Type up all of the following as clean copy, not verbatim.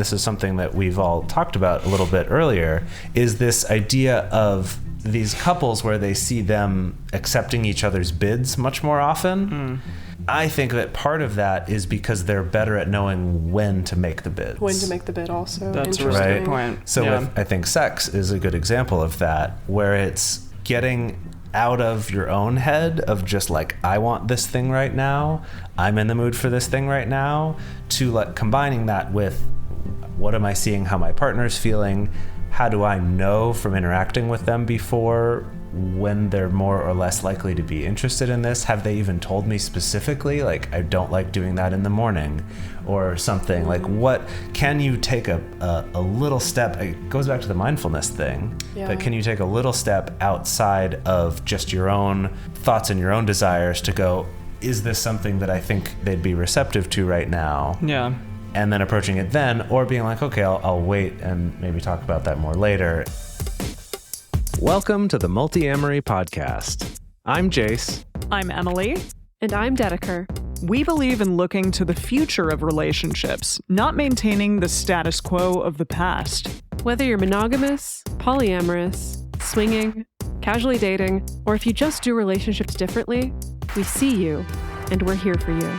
this is something that we've all talked about a little bit earlier, is this idea of these couples where they see them accepting each other's bids much more often. I think that part of that is because they're better at knowing when to make the bids. When to make the bid also. That's a really good point. So I think sex is a good example of that, where it's getting out of your own head of just like, I want this thing right now, I'm in the mood for this thing right now, to like combining that with what am I seeing, how my partner's feeling, how do I know from interacting with them before when they're more or less likely to be interested in this? Have they even told me specifically, like, I don't like doing that in the morning or something? Like, what can you take a little step? It goes back to the mindfulness thing, but can you take a little step outside of just your own thoughts and your own desires to go, is this something that I think they'd be receptive to right now? Yeah. And then approaching it then, or being like, okay, I'll wait and maybe talk about that more later. Welcome to the Multiamory podcast. I'm Jase. I'm Emily. And I'm Dedeker. We believe in looking to the future of relationships, not maintaining the status quo of the past. Whether you're monogamous, polyamorous, swinging, casually dating, or if you just do relationships differently, we see you, and we're here for you.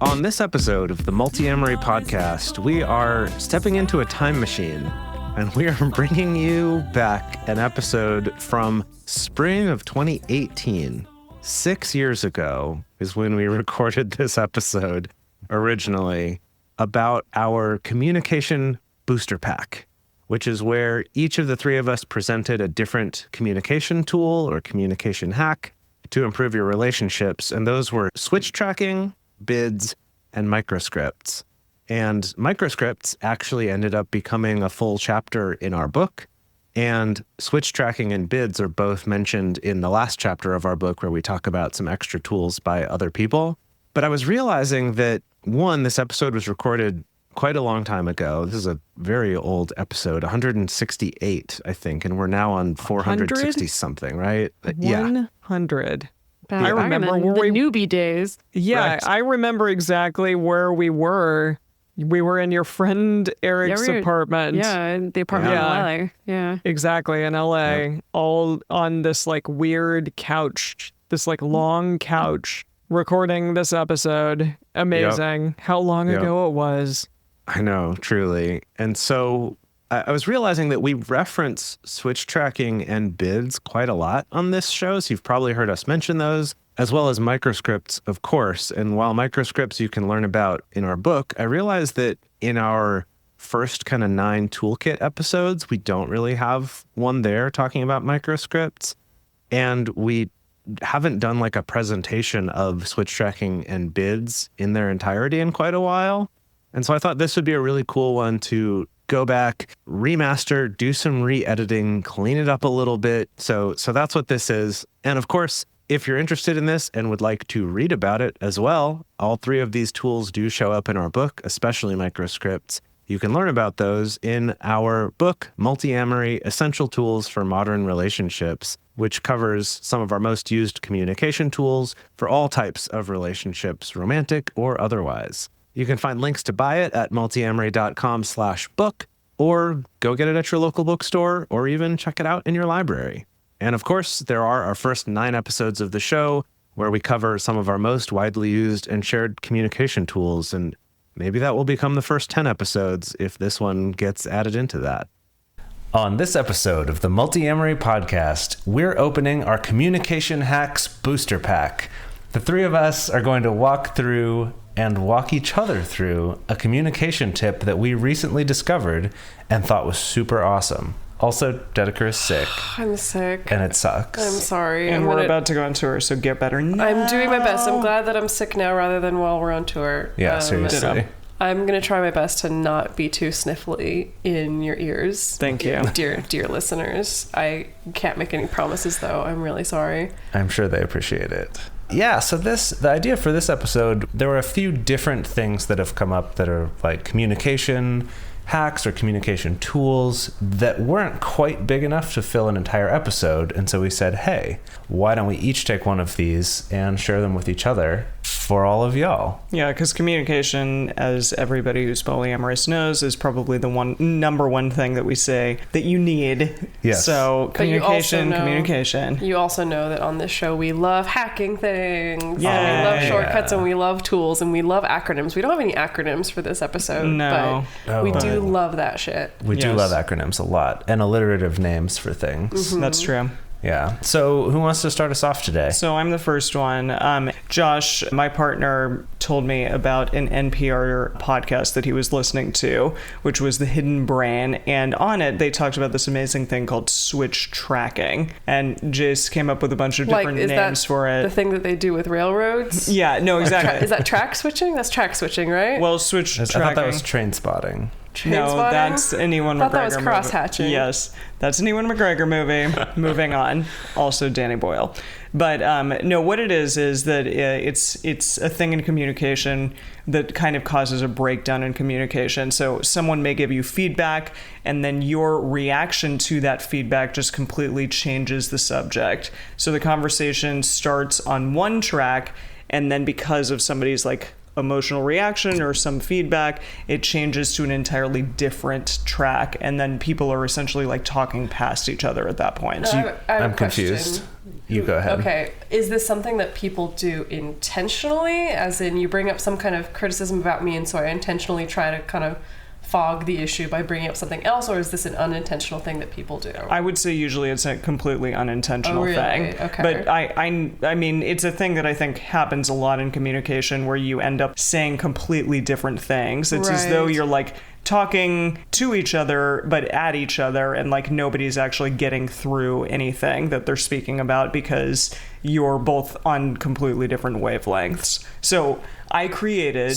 On this episode of the Multiamory podcast, we are stepping into a time machine, and we are bringing you back an episode from spring of 2018. 6 years ago is when we recorded this episode originally about our communication booster pack, which is where each of the three of us presented a different communication tool or communication hack to improve your relationships. And those were switchtracking, bids, and microscripts. And microscripts actually ended up becoming a full chapter in our book. And switchtracking and bids are both mentioned in the last chapter of our book, where we talk about some extra tools by other people. But I was realizing that, one, this episode was recorded quite a long time ago. This is a very old episode, 168, I think, and we're now on 460 something, right? 100. I remember the newbie days. Yeah, right. I remember exactly where we were. We were in your friend Eric's apartment. Yeah, the apartment in LA. Yeah. Exactly, in LA, all on this like weird couch, this like long couch, recording this episode. Amazing. How long ago it was. I know, truly. And so I was realizing that we reference switchtracking and bids quite a lot on this show. So you've probably heard us mention those, as well as microscripts, of course. And while microscripts you can learn about in our book, I realized that in our first kind of 9 toolkit episodes, we don't really have one there talking about microscripts. And we haven't done like a presentation of switchtracking and bids in their entirety in quite a while. And so I thought this would be a really cool one to go back, remaster, do some re-editing, clean it up a little bit. So that's what this is. And of course, if you're interested in this and would like to read about it as well, all 3 of these tools do show up in our book, especially microscripts. You can learn about those in our book, Multiamory: Essential Tools for Modern Relationships, which covers some of our most used communication tools for all types of relationships, romantic or otherwise. You can find links to buy it at multiamory.com/book, or go get it at your local bookstore, or even check it out in your library. And of course, there are our first 9 episodes of the show where we cover some of our most widely used and shared communication tools, and maybe that will become the first 10 episodes if this one gets added into that. On this episode of the Multiamory podcast, we're opening our Communication Hacks Booster Pack. The 3 of us are going to walk through and walk each other through a communication tip that we recently discovered and thought was super awesome. Also, Dedeker is sick. I'm sick. And it sucks. I'm sorry. And we're about to go on tour, so get better now. I'm doing my best. I'm glad that I'm sick now rather than while we're on tour. Yeah, seriously. I'm going to try my best to not be too sniffly in your ears. Thank you. Dear listeners. I can't make any promises, though. I'm really sorry. I'm sure they appreciate it. Yeah, so the idea for this episode, there were a few different things that have come up that are like communication hacks or communication tools that weren't quite big enough to fill an entire episode. And so we said, hey, why don't we each take one of these and share them with each other for all of y'all? Yeah, because communication, as everybody who's polyamorous knows, is probably the number one thing that we say that you need. Yes. So communication. You also know that on this show we love hacking things. Yeah. We love shortcuts and we love tools and we love acronyms. We don't have any acronyms for this episode, No. but we do love that shit. We do love acronyms a lot, and alliterative names for things. That's true. Yeah. So who wants to start us off today? So I'm the first one. Josh, my partner, told me about an NPR podcast that he was listening to, which was The Hidden Brain. And on it, they talked about this amazing thing called switchtracking. And Jase came up with a bunch of different names for it. The thing that they do with railroads? Yeah, no, exactly. Is that track switching? That's track switching, right? Well, switchtracking. I thought that was train spotting. No, that's an Ewan McGregor I thought that was movie. cross-hatching. Yes, that's an Ewan McGregor movie. Moving on. Also Danny Boyle. But no, what it is that it's a thing in communication that kind of causes a breakdown in communication. So someone may give you feedback, and then your reaction to that feedback just completely changes the subject. So the conversation starts on one track, and then because of somebody's emotional reaction or some feedback, it changes to an entirely different track, and then people are essentially talking past each other at that point. I'm confused. You go ahead. Okay, is this something that people do intentionally, as in you bring up some kind of criticism about me and so I intentionally try to kind of fog the issue by bringing up something else, or is this an unintentional thing that people do? I would say usually it's a completely unintentional thing. Okay. But I mean, it's a thing that I think happens a lot in communication where you end up saying completely different things. It's as though you're talking to each other but at each other, and nobody's actually getting through anything that they're speaking about because you're both on completely different wavelengths. So I created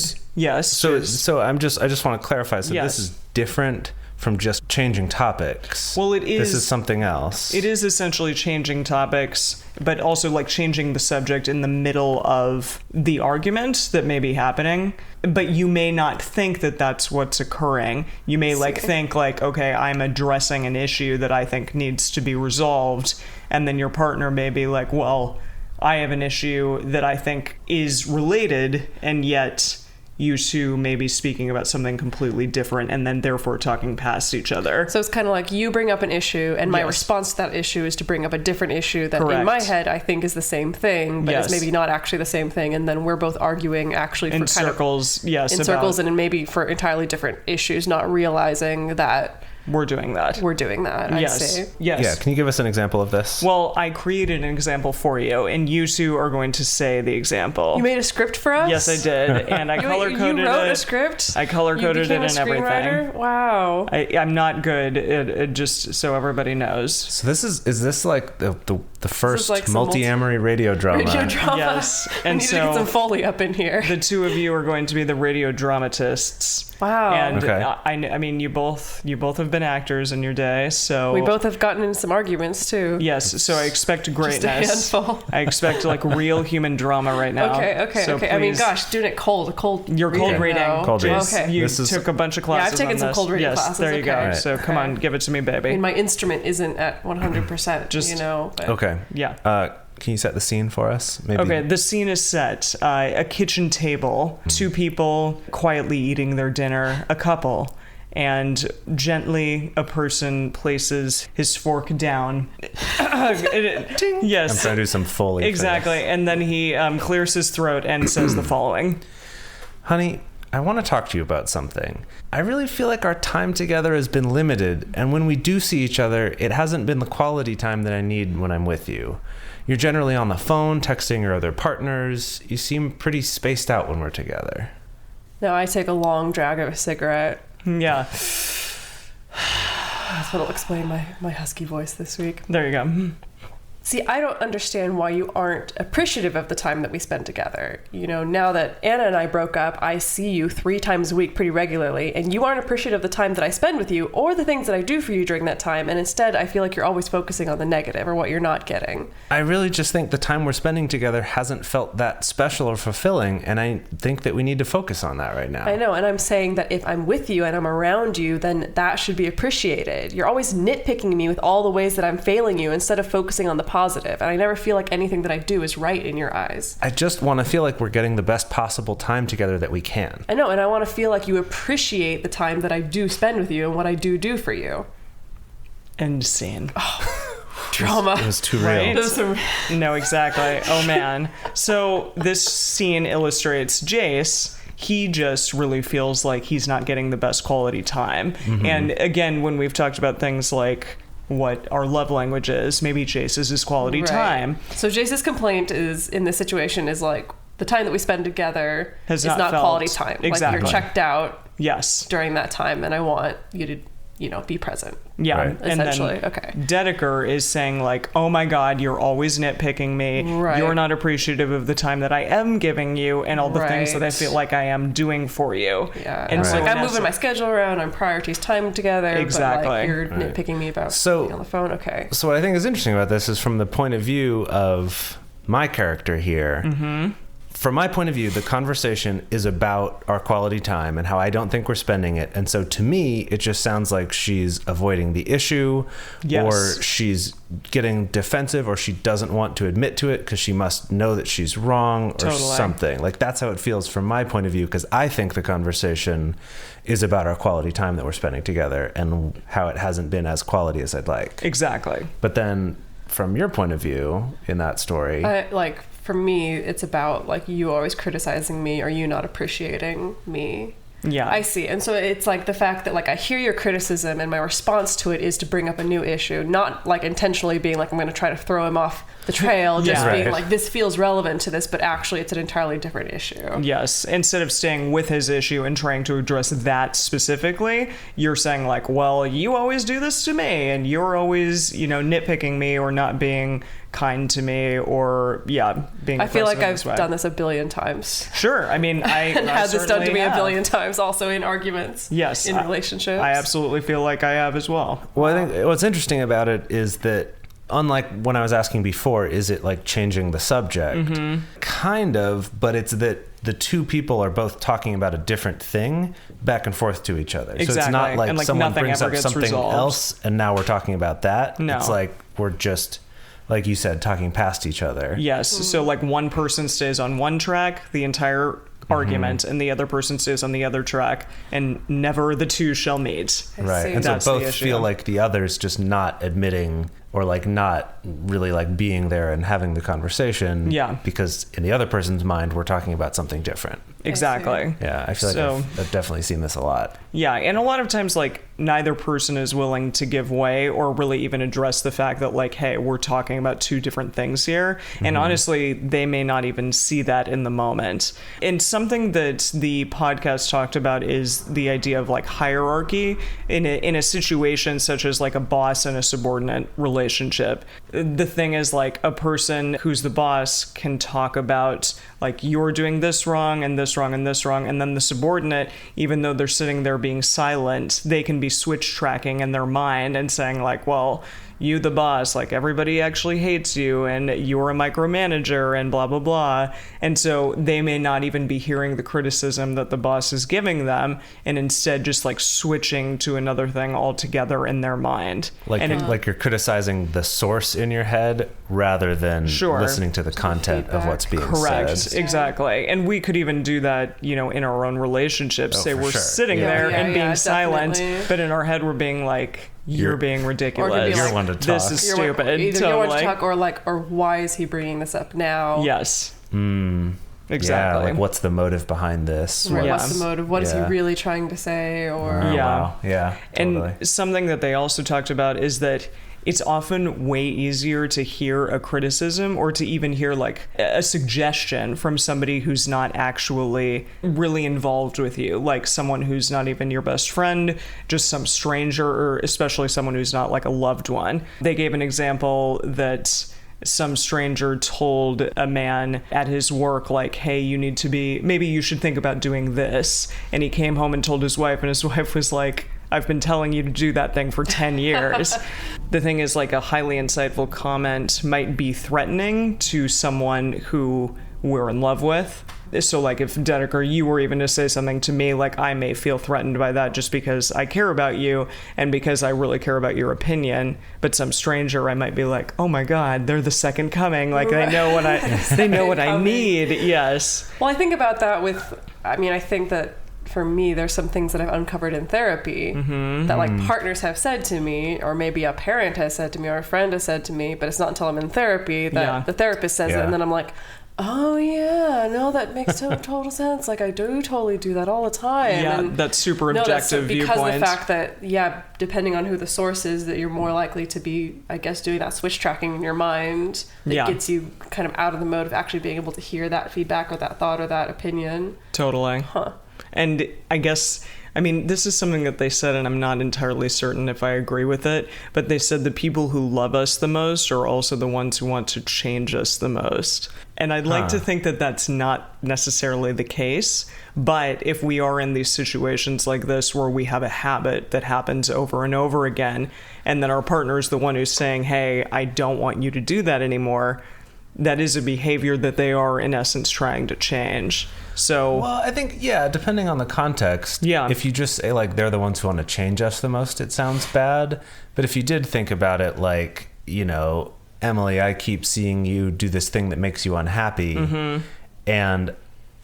So I just want to clarify. So this is different from just changing topics. Well, it is. This is something else. It is essentially changing topics, but also changing the subject in the middle of the argument that may be happening. But you may not think that that's what's occurring. You may think okay, I'm addressing an issue that I think needs to be resolved, and then your partner may be well, I have an issue that I think is related, and yet you two may be speaking about something completely different and then therefore talking past each other. So it's kind of you bring up an issue, and my response to that issue is to bring up a different issue that in my head I think is the same thing, but it's maybe not actually the same thing, and then we're both arguing actually for in circles, and maybe for entirely different issues, not realizing that we're doing that. I see. Yes. Yeah, can you give us an example of this? Well, I created an example for you, and you two are going to say the example. You made a script for us? Yes, I did, and I color-coded it. You wrote a script? I color-coded it and everything. Wow. I'm not good at just so everybody knows. So this is this the first Multiamory radio drama? Yes. And we need to get some Foley up in here. The two of you are going to be the radio dramatists. Wow. And I mean, you both have been actors in your day, so we both have gotten into some arguments too. Yes, so I expect greatness. Just a handful. I expect real human drama right now. Okay. So I mean, gosh, doing it cold. You're cold reading. Cold reading. Okay. You took a bunch of classes. Yeah, I've taken some cold reading classes. Yes, there you go. Right. So come on, give it to me, baby. I mean, my instrument isn't at 100%. But. Okay. Yeah. Can you set the scene for us? Maybe? Okay, the scene is set. A kitchen table, two people quietly eating their dinner, a couple, and gently a person places his fork down. Yes. I'm trying to do some Foley. Exactly, and then he clears his throat and says the following. Honey, I want to talk to you about something. I really feel like our time together has been limited, and when we do see each other, it hasn't been the quality time that I need when I'm with you. You're generally on the phone, texting your other partners. You seem pretty spaced out when we're together. No, I take a long drag of a cigarette. Yeah. That's what'll explain my husky voice this week. There you go. See, I don't understand why you aren't appreciative of the time that we spend together. You know, now that Anna and I broke up, I see you 3 times a week pretty regularly, and you aren't appreciative of the time that I spend with you or the things that I do for you during that time, and instead I feel like you're always focusing on the negative or what you're not getting. I really just think the time we're spending together hasn't felt that special or fulfilling, and I think that we need to focus on that right now. I know, and I'm saying that if I'm with you and I'm around you, then that should be appreciated. You're always nitpicking me with all the ways that I'm failing you instead of focusing on the positive, and I never feel like anything that I do is right in your eyes. I just want to feel like we're getting the best possible time together that we can. I know, and I want to feel like you appreciate the time that I do spend with you and what I do for you. End scene. Drama. It was too Right? real. No, exactly. Oh, man. So this scene illustrates Jase. He just really feels like he's not getting the best quality time. And again, when we've talked about things like what our love language is, maybe Jase's is quality time. So Jase's complaint is, in this situation, is like, the time that we spend together Has is not felt- quality time. Exactly. Like, you're checked out Yes. during that time, and I want you to, you know, be present. Yeah. Right. And Essentially, then okay. Dedeker is saying like, oh my God, you're always nitpicking me. Right. You're not appreciative of the time that I am giving you and all the things that I Right. feel like I am doing for you. Yeah. And And so like, I'm in moving my schedule around, I'm prioritizing time together, Exactly. but like, you're nitpicking me about being on the phone. Okay. So what I think is interesting about this is from the point of view of my character here. From my point of view, the conversation is about our quality time and how I don't think we're spending it. And so to me, it just sounds like she's avoiding the issue, Yes. or she's getting defensive, or she doesn't want to admit to it because she must know that she's wrong or Totally. something. Like, that's how it feels from my point of view, because I think the conversation is about our quality time that we're spending together and how it hasn't been as quality as I'd like. Exactly. But then from your point of view in that story, Like, for me, it's about like you always criticizing me or you not appreciating me. Yeah. I see. And so it's like the fact that like I hear your criticism and my response to it is to bring up a new issue, not like intentionally being like I'm going to try to throw him off the trail, just Yeah. being Right. like this feels relevant to this, but actually it's an entirely different issue. Yes. Instead of staying with his issue and trying to address that specifically, you're saying like, well, you always do this to me and you're always, you know, nitpicking me or not being kind to me or being I feel like aggressive in I've this way. done this a billion times. Sure. I mean, I And I had this done to certainly me have. a billion times also in arguments. Yes. In relationships. I absolutely feel like I have as well. well, I think what's interesting about it is that, unlike when I was asking before, is it like changing the subject? Kind of, but it's that the two people are both talking about a different thing back and forth to each other. So it's Exactly. not like, And, like, someone nothing brings ever up gets something resolved. else and now we're talking about that. No. It's like we're just, like you said, talking past each other. Yes. So like one person stays on one track the entire argument and the other person stays on the other track and never the two shall meet. I Right. see. And so That's the both issue. feel like the other's just not admitting or like not really like being there and having the conversation. Yeah. Because in the other person's mind, we're talking about something different. Exactly. Yeah. I feel like So- I've definitely seen this a lot. Yeah, and a lot of times, like, neither person is willing to give way or really even address the fact that, like, hey, we're talking about two different things here. And honestly, they may not even see that in the moment. And something that the podcast talked about is the idea of, like, hierarchy in a situation such as, like, a boss and a subordinate relationship. The thing is, like, a person who's the boss can talk about, like, you're doing this wrong and this wrong and this wrong. And then the subordinate, even though they're sitting there being silent, they can be switch tracking in their mind and saying like, well, you the boss, like everybody actually hates you and you're a micromanager and blah blah blah. And so they may not even be hearing the criticism that the boss is giving them and instead just like switching to another thing altogether in their mind. Like, and like you're criticizing the source in your head rather than Sure. listening to the content of what's being correct, said. exactly. And we could even do that, you know, in our own relationships. Oh, Say for we're sure. sitting Yeah. there Yeah, and being yeah, silent, definitely. but in our head we're being like, you're being ridiculous. Or to be You're like, one to This talk. is You're stupid. Either you want to Totally. talk or why is he bringing this up now? Yes. Exactly. Yeah, like what's the motive behind this? Right, Yeah. What's the motive? What is he Yeah. really trying to say? Or Oh, Yeah. wow. Yeah. Totally. And something that they also talked about is that it's often way easier to hear a criticism or to even hear like a suggestion from somebody who's not actually really involved with you, like someone who's not even your best friend, just some stranger, or especially someone who's not like a loved one. They gave an example that some stranger told a man at his work, like, hey, maybe you should think about doing this. And he came home and told his wife, and his wife was like, I've been telling you to do that thing for 10 years. The thing is, like, a highly insightful comment might be threatening to someone who we're in love with. So, like, if Dedeker, you were even to say something to me, like, I may feel threatened by that just because I care about you and because I really care about your opinion. But some stranger, I might be like, oh my God, they're the second coming. Like, they know what I need. Yes. Well, I think about that I think that for me, there's some things that I've uncovered in therapy that, like, partners have said to me, or maybe a parent has said to me, or a friend has said to me, but it's not until I'm in therapy that the therapist says it, and then I'm like, oh yeah, no, that makes total sense. Like, I do totally do that all the time. Yeah, and that's super objective viewpoint. Because of the fact that, depending on who the source is, that you're more likely to be, I guess, doing that switch tracking in your mind that gets you kind of out of the mode of actually being able to hear that feedback or that thought or that opinion. Totally. Huh. And I guess, this is something that they said, and I'm not entirely certain if I agree with it, but they said the people who love us the most are also the ones who want to change us the most. And I'd like to think that that's not necessarily the case, but if we are in these situations like this where we have a habit that happens over and over again, and then our partner is the one who's saying, hey, I don't want you to do that anymore, that is a behavior that they are, in essence, trying to change. So, well, I think, depending on the context, if you just say, like, they're the ones who want to change us the most, it sounds bad. But if you did think about it, like, Emily, I keep seeing you do this thing that makes you unhappy, and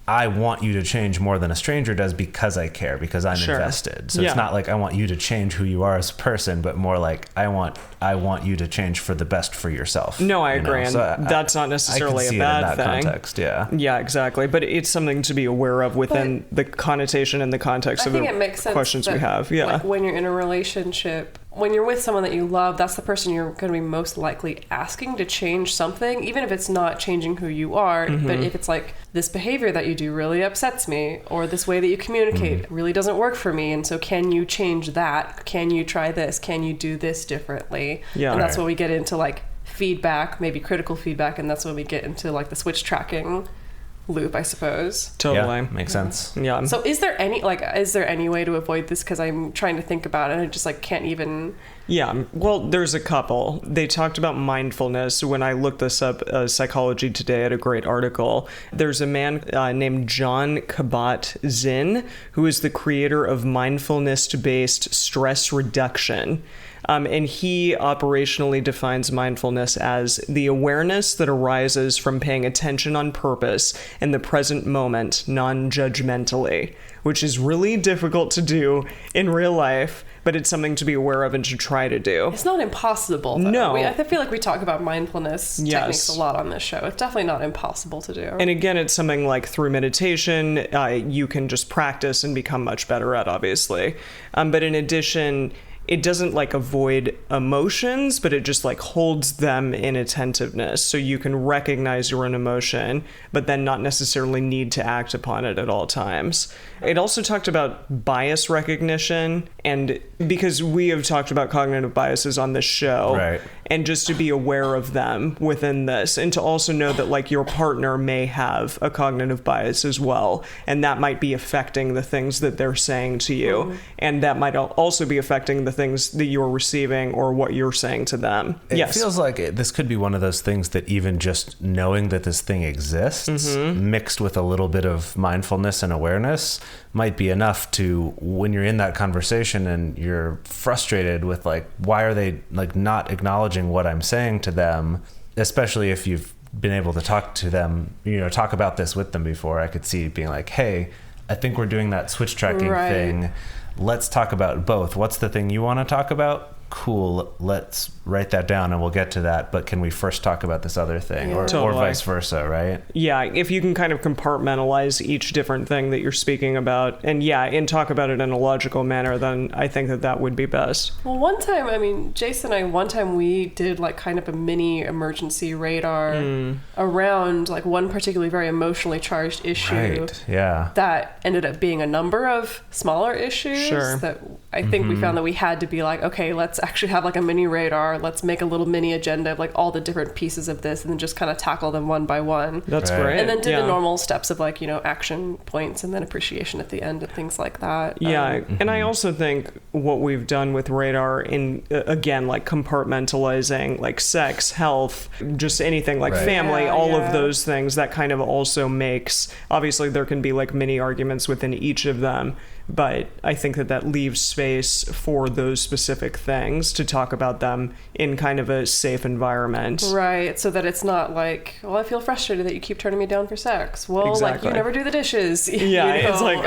I want you to change more than a stranger does because I care, because I'm invested. So it's not like I want you to change who you are as a person, but more like I want you to change for the best for yourself. No, I agree. So that's not necessarily a bad thing. Context, Yeah, exactly. But it's something to be aware of within the connotation and the context of the questions we have. Yeah. Like, when you're in a relationship, when you're with someone that you love, that's the person you're going to be most likely asking to change something, even if it's not changing who you are. But if it's like, this behavior that you do really upsets me, or this way that you communicate really doesn't work for me, and so can you change that? Can you try this? Can you do this differently? Yeah. And that's when we get into, like, feedback, maybe critical feedback, and that's when we get into, like, the switch tracking loop, I suppose. Totally. Makes sense. Yeah. So is there any way to avoid this? Because I'm trying to think about it and I just, like, can't even... Yeah, well, there's a couple. They talked about mindfulness. When I looked this up, Psychology Today had a great article. There's a man named John Kabat-Zinn, who is the creator of mindfulness-based stress reduction. And he operationally defines mindfulness as the awareness that arises from paying attention on purpose in the present moment, non-judgmentally, which is really difficult to do in real life, but it's something to be aware of and to try to do. It's not impossible, though. No. I feel like we talk about mindfulness techniques a lot on this show. It's definitely not impossible to do. And again, it's something like through meditation, you can just practice and become much better at, obviously. But in addition, it doesn't, like, avoid emotions, but it just, like, holds them in attentiveness. So you can recognize your own emotion, but then not necessarily need to act upon it at all times. It also talked about bias recognition, and because we have talked about cognitive biases on this show, right, and just to be aware of them within this, and to also know that, like, your partner may have a cognitive bias as well, and that might be affecting the things that they're saying to you, and that might also be affecting the things that you're receiving or what you're saying to them. It feels like this could be one of those things that even just knowing that this thing exists, mixed with a little bit of mindfulness and awareness, might be enough to, when you're in that conversation and you're frustrated with, like, why are they, like, not acknowledging what I'm saying to them, especially if you've been able to talk to them, talk about this with them before. I could see it being like, hey, I think we're doing that switch tracking thing. Let's talk about both. What's the thing you want to talk about? Cool, let's write that down and we'll get to that, but can we first talk about this other thing? Or vice versa, right? Yeah, if you can kind of compartmentalize each different thing that you're speaking about and talk about it in a logical manner, then I think that would be best. Well, one time, Jase and I, we did, like, kind of a mini emergency radar around, like, one particularly very emotionally charged issue that ended up being a number of smaller issues that I think we found that we had to be like, okay, let's actually have like a mini radar. Let's make a little mini agenda of like all the different pieces of this and then just kind of tackle them one by one. That's great. And then do the normal steps of like, action points and then appreciation at the end and things like that. Yeah. And I also think what we've done with radar in, again, like compartmentalizing like sex, health, just anything like family, all of those things, that kind of also makes, obviously there can be like mini arguments within each of them, but I think that leaves space for those specific things to talk about them in kind of a safe environment. Right, so that it's not like, well, I feel frustrated that you keep turning me down for sex. Well, Exactly. like, you never do the dishes. Yeah, it's like,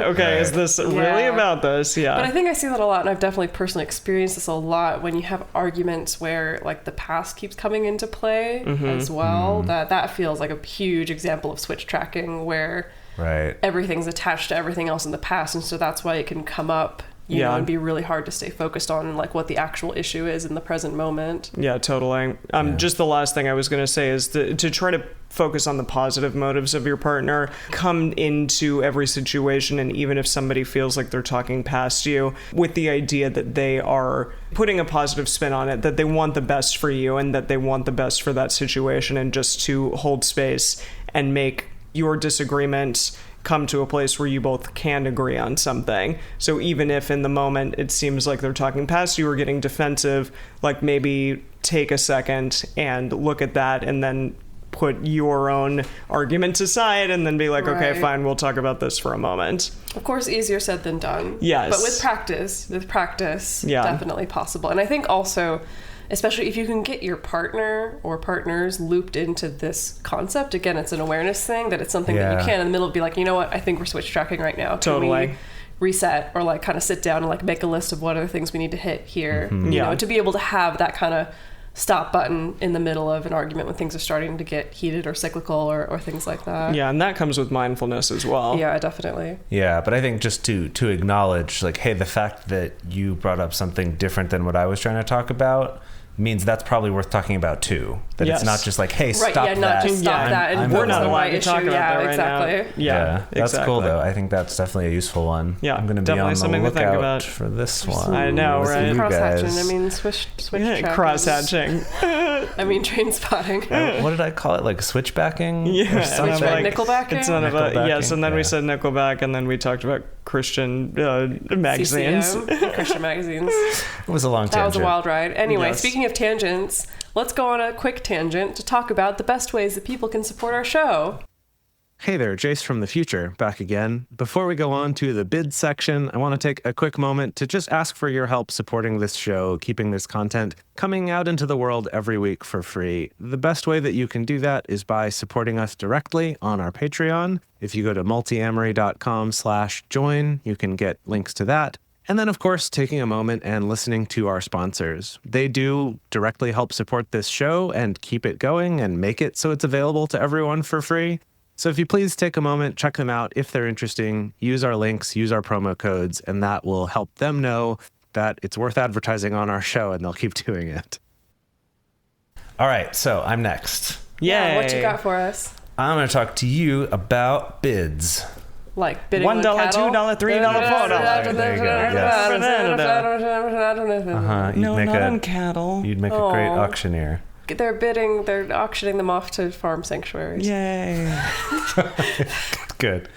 okay, is this really about this? Yeah. But I think I see that a lot, and I've definitely personally experienced this a lot when you have arguments where, like, the past keeps coming into play as well. That feels like a huge example of switch tracking where everything's attached to everything else in the past, and so that's why it can come up, you know, and be really hard to stay focused on like what the actual issue is in the present moment. Yeah, totally. Just the last thing I was going to say is to try to focus on the positive motives of your partner. Come into every situation, and even if somebody feels like they're talking past you, with the idea that they are putting a positive spin on it, that they want the best for you and that they want the best for that situation, and just to hold space and make your disagreement come to a place where you both can agree on something. So even if in the moment it seems like they're talking past you or getting defensive, like maybe take a second and look at that and then put your own arguments aside and then be like, okay, fine, we'll talk about this for a moment. Of course, easier said than done. Yes. But with practice, definitely possible. And I think also, especially if you can get your partner or partners looped into this concept, again, it's an awareness thing, that it's something that you can in the middle be like, you know what, I think we're switch tracking right now. Can we reset or like kind of sit down and like make a list of what are the things we need to hit here? You know, to be able to have that kind of stop button in the middle of an argument when things are starting to get heated or cyclical or things like that. Yeah, and that comes with mindfulness as well. Yeah, definitely. Yeah, but I think just to acknowledge, like, hey, the fact that you brought up something different than what I was trying to talk about means that's probably worth talking about too. That it's not just like, hey, stop that. Not just stop that. And we're not allowed to talk about that right exactly. now. Yeah, that's cool though. I think that's definitely a useful one. Yeah, I'm going to be on the lookout for this one. I know, right? Cross-hatching. I mean, switch tracking. Cross-hatching. I mean, train spotting. What did I call it? Like switchbacking? Yeah, like nickelbacking? It's none of a, yes, and then we said nickelback, and then we talked about Christian magazines. Christian magazines. It was a long tangent. That was a wild ride. Anyway, speaking of tangents, let's go on a quick tangent to talk about the best ways that people can support our show. Hey there, Jase from the future, back again. Before we go on to the bid section, I want to take a quick moment to just ask for your help supporting this show, keeping this content coming out into the world every week for free. The best way that you can do that is by supporting us directly on our Patreon. If you go to multiamory.com/join, you can get links to that. And then, of course, taking a moment and listening to our sponsors. They do directly help support this show and keep it going and make it so it's available to everyone for free. So if you please take a moment, check them out if they're interesting, use our links, use our promo codes, and that will help them know that it's worth advertising on our show and they'll keep doing it. All right, so I'm next. Yay. Yeah, what you got for us? I'm going to talk to you about bids. Like bidding $1, $2, $3, $4. There you go. Yes. No, not on cattle. You'd make a great auctioneer. They're auctioning them off to farm sanctuaries. Yay. Good,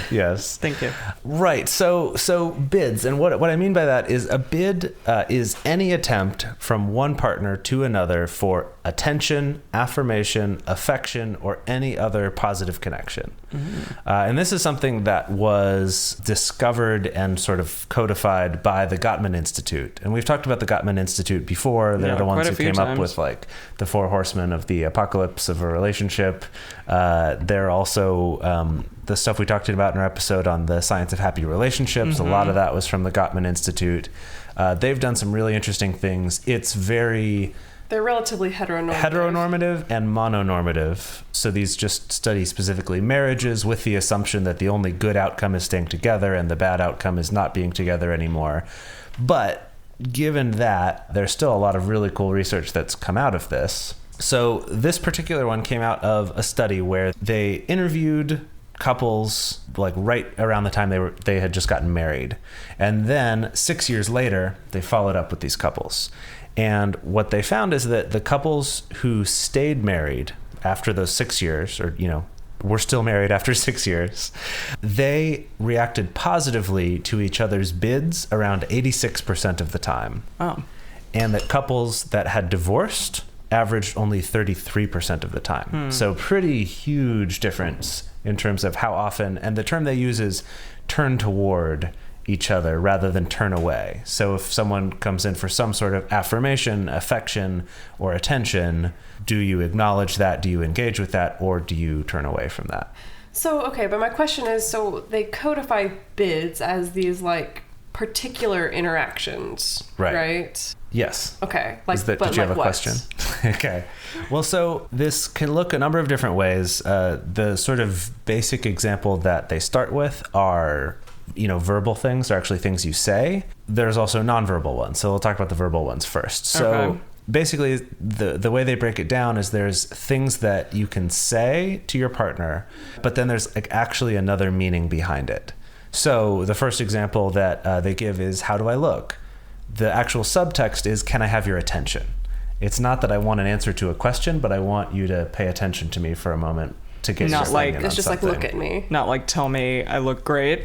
yes. Thank you. Right, so bids, and what I mean by that is a bid is any attempt from one partner to another for attention, affirmation, affection, or any other positive connection. Mm-hmm. And this is something that was discovered and sort of codified by the Gottman Institute. And we've talked about the Gottman Institute before. They're the ones who came up with like the 4 horsemen of the apocalypse of a relationship. They're also the stuff we talked about in our episode on the science of happy relationships. Mm-hmm. A lot of that was from the Gottman Institute. They've done some really interesting things. They're relatively heteronormative and mononormative. So these just study specifically marriages with the assumption that the only good outcome is staying together and the bad outcome is not being together anymore. But given that, there's still a lot of really cool research that's come out of this. So this particular one came out of a study where they interviewed couples like right around the time they had just gotten married. And then 6 years later, they followed up with these couples. And what they found is that the couples who stayed married after those 6 years, or, were still married after 6 years, they reacted positively to each other's bids around 86% of the time. Oh. And that couples that had divorced averaged only 33% of the time. So pretty huge difference in terms of how often, and the term they use is turn toward each other rather than turn away. So if someone comes in for some sort of affirmation, affection, or attention, do you acknowledge that? Do you engage with that? Or do you turn away from that? So, okay, but my question is, so they codify bids as these like particular interactions, right? Yes. Okay. Did you have a question? Okay. Well, so this can look a number of different ways. The sort of basic example that they start with are, verbal things. They're actually things you say. There's also nonverbal ones. So we'll talk about the verbal ones first. So basically, the way they break it down is there's things that you can say to your partner, but then there's actually another meaning behind it. So the first example that they give is, how do I look? The actual subtext is, can I have your attention? It's not that I want an answer to a question, but I want you to pay attention to me for a moment to get your like it's just something. like, look at me. Not like, tell me I look great.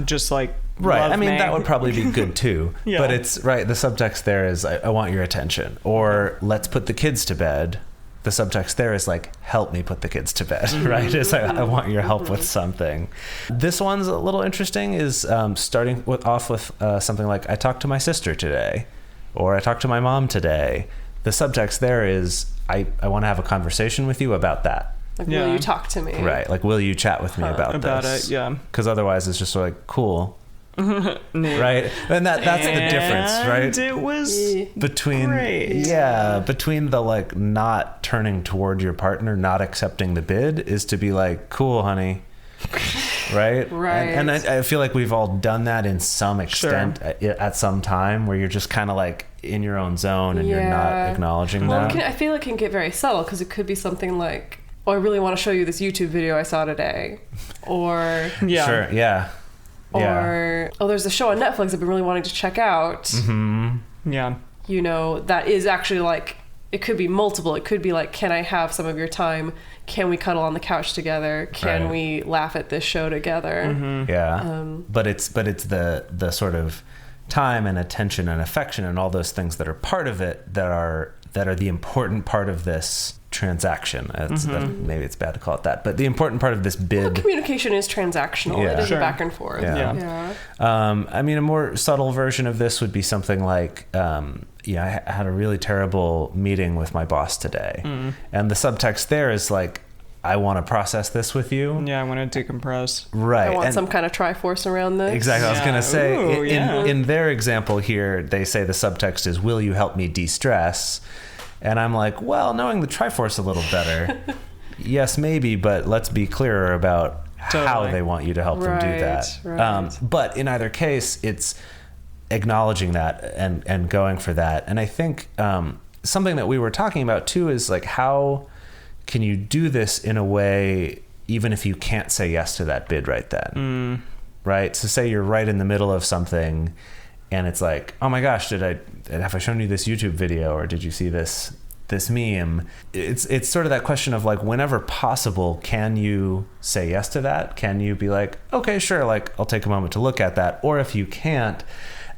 Just like, right. love I mean, me. that would probably be good too. Yeah. But it's right. The subtext there is, I want your attention. Or let's put the kids to bed. The subtext there is like, help me put the kids to bed, right? It's like, I want your help with something. This one's a little interesting, is starting off with something like, I talked to my sister today, or I talked to my mom today. The subtext there is, I want to have a conversation with you about that. Like, will you talk to me? Right. Like, will you chat with me about this? It, yeah. Because otherwise it's just sort of like, cool. Right, and that's the difference, right? It was between great. Between the like not turning toward your partner, not accepting the bid, is to be like, cool, honey, right? And I feel like we've all done that in some extent at some time, where you're just kind of like in your own zone and you're not acknowledging that. I feel it can get very subtle, because it could be something like, oh, I really want to show you this YouTube video I saw today, or or, oh, there's a show on Netflix I've been really wanting to check out. Yeah. That is actually like, it could be multiple. It could be like, can I have some of your time? Can we cuddle on the couch together? Can we laugh at this show together? But it's the sort of time and attention and affection and all those things that are part of it that are the important part of this transaction. Maybe it's bad to call it that, but the important part of this bid. Well, communication is transactional. It is a back and forth. I mean, a more subtle version of this would be something like, I had a really terrible meeting with my boss today, and the subtext there is like, I want to process this with you. Yeah, I want to decompress. Right. I want some kind of triforce around this. Exactly. I was going to say, in their example here, they say the subtext is, will you help me de-stress? And I'm like, well, knowing the Triforce a little better, yes, maybe, but let's be clearer about how they want you to help them do that. Right. But in either case, it's acknowledging that and going for that. And I think something that we were talking about too is like, how can you do this in a way, even if you can't say yes to that bid right then? Right? So say you're right in the middle of something, and it's like, oh my gosh, have I shown you this YouTube video, or did you see this meme? It's sort of that question of like, whenever possible, can you say yes to that? Can you be like, okay, sure, like I'll take a moment to look at that? Or if you can't,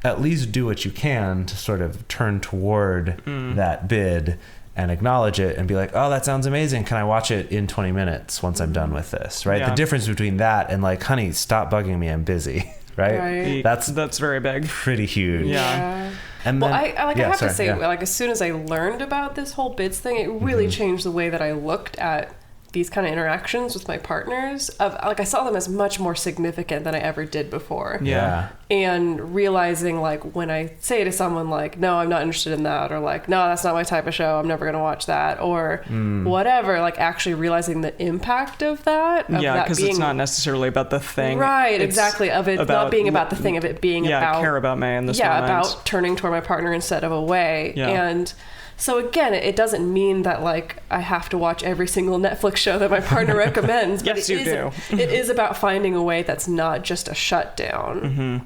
at least do what you can to sort of turn toward that bid and acknowledge it and be like, oh, that sounds amazing. Can I watch it in 20 minutes once I'm done with this? Right? Yeah. The difference between that and like, honey, stop bugging me, I'm busy. Right? That's very big. Pretty huge. Yeah. And then, I have to say, like, as soon as I learned about this whole bids thing, it really changed the way that I looked at these kind of interactions with my partners. Like, I saw them as much more significant than I ever did before. Yeah. And realizing, like, when I say to someone, like, no, I'm not interested in that, or like, no, that's not my type of show, I'm never going to watch that, or whatever, like, actually realizing the impact of that. Yeah, because it's not necessarily about the thing. Right, exactly. Of it not being about the thing, of it being about... care about me in this moment. About turning toward my partner instead of away. Yeah. And... so again, it doesn't mean that, like, I have to watch every single Netflix show that my partner recommends. But Yes, you do. It is about finding a way that's not just a shutdown.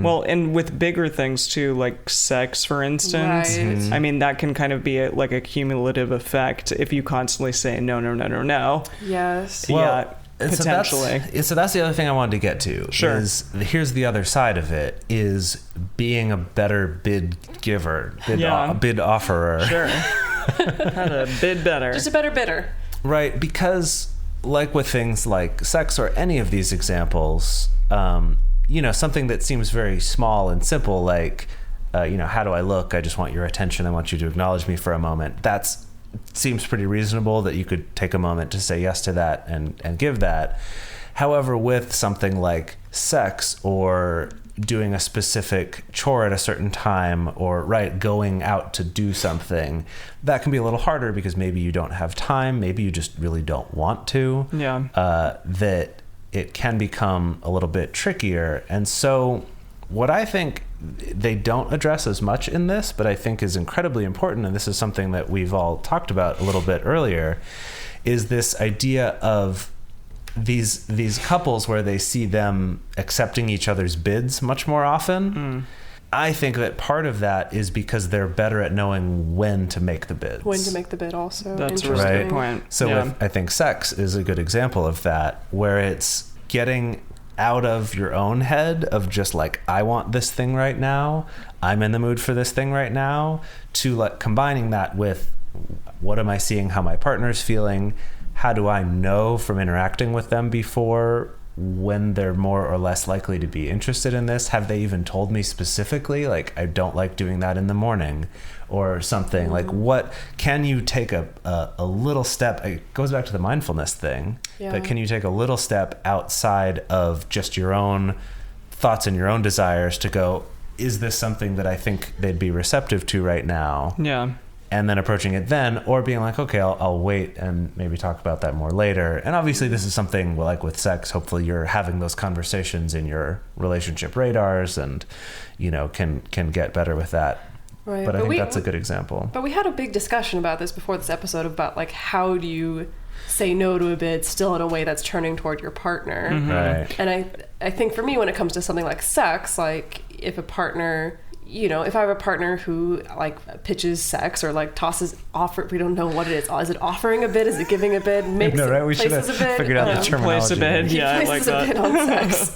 Well, and with bigger things too, like sex, for instance. Right. I mean, that can kind of be like a cumulative effect if you constantly say no, no, no, no, no. Yes. Yeah. Potentially. So that's the other thing I wanted to get to. Sure. Is here's the other side of it, is being a better bid giver, bid offerer. Sure. How to bid better. Just a better bidder. Right, because like with things like sex or any of these examples, something that seems very small and simple, like, how do I look? I just want your attention. I want you to acknowledge me for a moment. Seems pretty reasonable that you could take a moment to say yes to that and give that. However, with something like sex or doing a specific chore at a certain time or going out to do something, that can be a little harder because maybe you don't have time, maybe you just really don't want to. Yeah. That it can become a little bit trickier. And so what I think they don't address as much in this, but I think is incredibly important, and this is something that we've all talked about a little bit earlier, is this idea of these couples where they see them accepting each other's bids much more often. I think that part of that is because they're better at knowing when to make the bids. When to make the bid also. That's a really good point. So I think sex is a good example of that, where it's getting out of your own head of just like, I want this thing right now, I'm in the mood for this thing right now, to like combining that with what am I seeing, how my partner's feeling, how do I know from interacting with them before when they're more or less likely to be interested in this. Have they even told me specifically, like, I don't like doing that in the morning or something? Like, what can you take a little step? It goes back to the mindfulness thing, but can you take a little step outside of just your own thoughts and your own desires to go, is this something that I think they'd be receptive to right now? Yeah. And then approaching it then, or being like, okay, I'll wait and maybe talk about that more later. And obviously this is something like with sex, hopefully you're having those conversations in your relationship radars and, can get better with that. Right. But I think that's a good example. But we had a big discussion about this before this episode about like, how do you say no to a bid still in a way that's turning toward your partner? Mm-hmm. Right. And I think for me, when it comes to something like sex, like if a partner, if I have a partner who like pitches sex or like we don't know what it is. Is it offering a bid? Is it giving a bid? We should have figured out the terminology. Place a bid. Yeah, I like that. Bid on sex.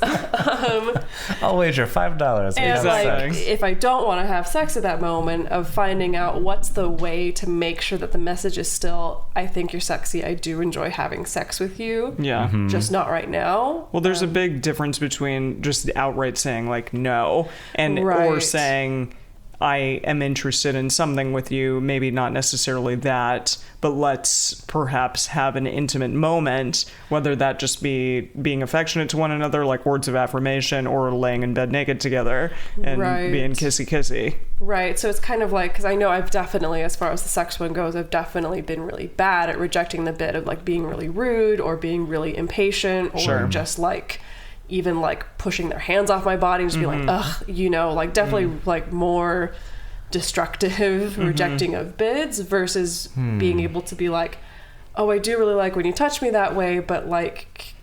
I'll wager $5. And like, if I don't want to have sex at that moment, of finding out what's the way to make sure that the message is still, I think you're sexy, I do enjoy having sex with you. Yeah. Mm-hmm. Just not right now. Well, there's a big difference between just outright saying like no and or saying I am interested in something with you, maybe not necessarily that, but let's perhaps have an intimate moment, whether that just be being affectionate to one another, like words of affirmation, or laying in bed naked together and being kissy-kissy. Right. So it's kind of like, because I know I've definitely, as far as the sex one goes, I've definitely been really bad at rejecting the bid of like being really rude or being really impatient or just like even like pushing their hands off my body and just being like, ugh, like definitely like more destructive rejecting of bids versus being able to be like, oh, I do really like when you touch me that way, but like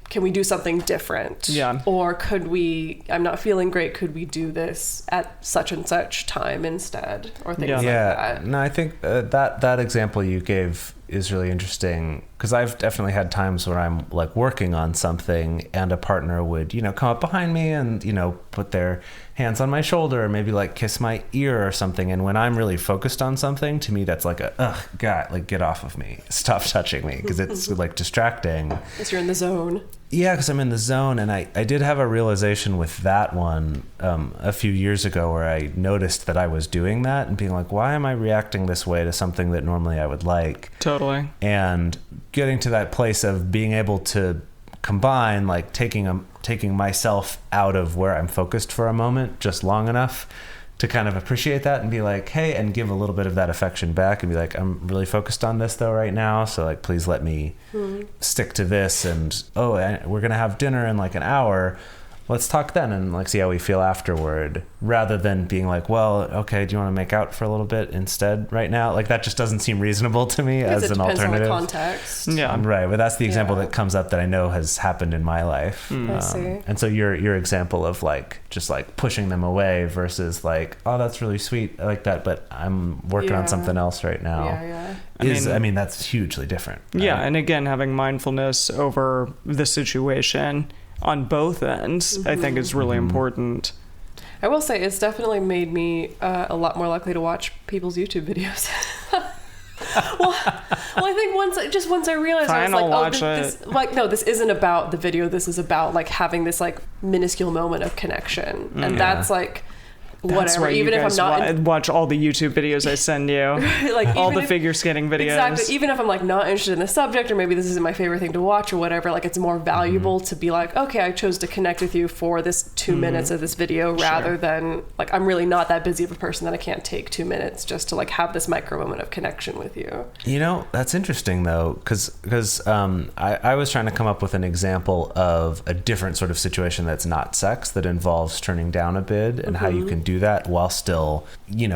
can we do something different? Yeah. Or I'm not feeling great, could we do this at such and such time instead? Or things like that. No, I think that example you gave is really interesting, because I've definitely had times where I'm like working on something and a partner would, come up behind me and, put their hands on my shoulder or maybe like kiss my ear or something. And when I'm really focused on something, to me, that's like God, like get off of me. Stop touching me, because it's like distracting. Because you're in the zone. Yeah, because I'm in the zone. And I did have a realization with that one a few years ago where I noticed that I was doing that and being like, why am I reacting this way to something that normally I would like? Totally. And getting to that place of being able to combine like taking myself out of where I'm focused for a moment just long enough to kind of appreciate that and be like, hey, and give a little bit of that affection back and be like, I'm really focused on this though right now, so like please let me stick to this, and we're gonna have dinner in like an hour, let's talk then and like see how we feel afterward, rather than being like, well, okay, do you want to make out for a little bit instead right now? Like that just doesn't seem reasonable to me as an alternative. On the context. Yeah, right. But that's the example that comes up that I know has happened in my life. I see. And so your example of like just like pushing them away versus like, oh, that's really sweet, I like that, but I'm working on something else right now. I mean that's hugely different. Yeah, and again, having mindfulness over the situation on both ends, I think is really important. I will say it's definitely made me a lot more likely to watch people's YouTube videos. well, I think once I realized, I was like, this isn't about the video. This is about like having this like minuscule moment of connection, and that's like. That's whatever, even if I'm not watch all the YouTube videos I send you, like all the figure skating videos. Exactly. Even if I'm like not interested in the subject, or maybe this isn't my favorite thing to watch or whatever, like it's more valuable to be like, okay, I chose to connect with you for this 2 minutes of this video, rather than like I'm really not that busy of a person that I can't take 2 minutes just to like have this micro moment of connection with you. You know, that's interesting though, because I was trying to come up with an example of a different sort of situation that's not sex, that involves turning down a bid, and how you can do that while still,